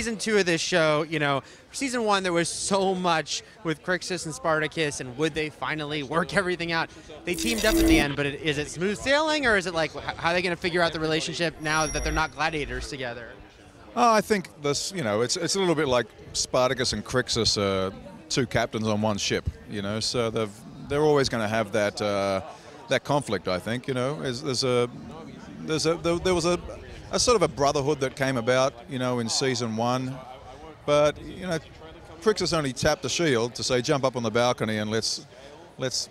season 2 of this show, you know, season 1 there was so much with Crixus and Spartacus, and would they finally work everything out? They teamed up at the end, but is it smooth sailing, or is it like, how are they going to figure out the relationship now that they're not gladiators together? Oh, I think this, you know, it's a little bit like Spartacus and Crixus are two captains on one ship, you know, so they're always going to have that that conflict. I think, you know, there was a sort of a brotherhood that came about, you know, in season 1, but you know, Crixus only tapped the shield to say jump up on the balcony and let's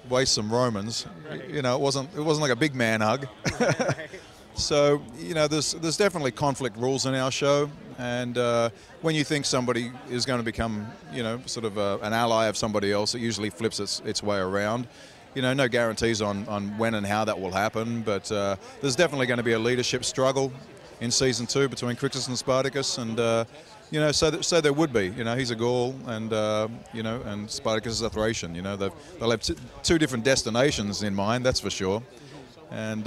waste some Romans. You know, it wasn't like a big man hug. So, you know, there's definitely conflict rules in our show, and when you think somebody is going to become, you know, sort of an ally of somebody else, it usually flips its way around. You know, no guarantees on when and how that will happen, but there's definitely going to be a leadership struggle in season 2 between Crixus and Spartacus, and you know, so there would be. You know, he's a Gaul, and you know, and Spartacus is a Thracian. You know, they'll have two different destinations in mind, that's for sure. And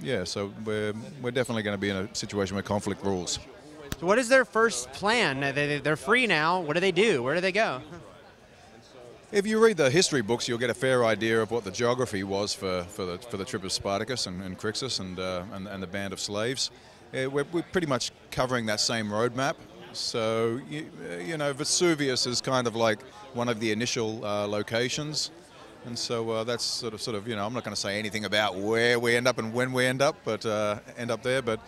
yeah, so we're definitely going to be in a situation where conflict rules. So what is their first plan? They're free now. What do they do? Where do they go? If you read the history books, you'll get a fair idea of what the geography was for the trip of Spartacus and Crixus and the band of slaves. We're pretty much covering that same roadmap. So you know, Vesuvius is kind of like one of the initial locations. And so that's sort of, you know, I'm not going to say anything about where we end up and when we end up, but end up there. But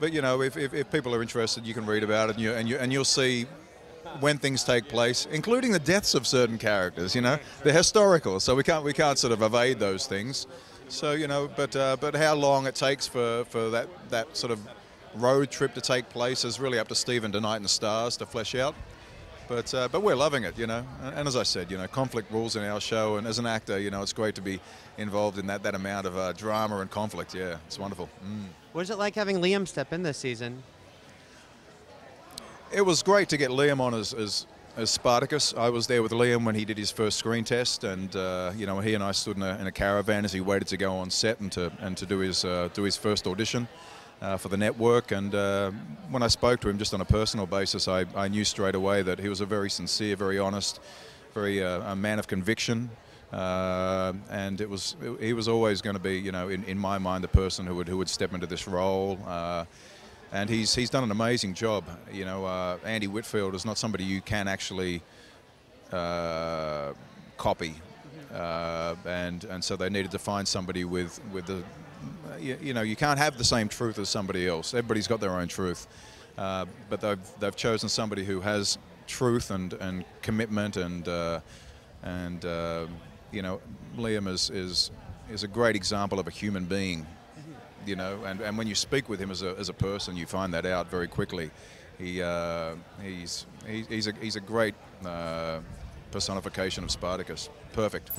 you know, if people are interested, you can read about it, and you'll see when things take place, including the deaths of certain characters. You know, they're historical, so we can't sort of evade those things. So you know, but how long it takes for that sort of road trip to take place is really up to Stephen DeKnight and the Stars to flesh out. But we're loving it, you know. And as I said, you know, conflict rules in our show, and as an actor, you know, it's great to be involved in that amount of drama and conflict. Yeah, it's wonderful. What is it like having Liam step in this season? It was great to get Liam on as Spartacus. I was there with Liam when he did his first screen test, and you know, he and I stood in a caravan as he waited to go on set and to do his first audition for the network. And when I spoke to him just on a personal basis, I knew straight away that he was a very sincere, very honest, very a man of conviction, and he was always going to be, you know, in my mind, the person who would step into this role. And he's done an amazing job. You know, Andy Whitfield is not somebody you can actually copy, and so they needed to find somebody with the, you know, you can't have the same truth as somebody else. Everybody's got their own truth, but they've chosen somebody who has truth and commitment, and you know, Liam is a great example of a human being. You know, and when you speak with him as a person, you find that out very quickly. He's a great personification of Spartacus. Perfect.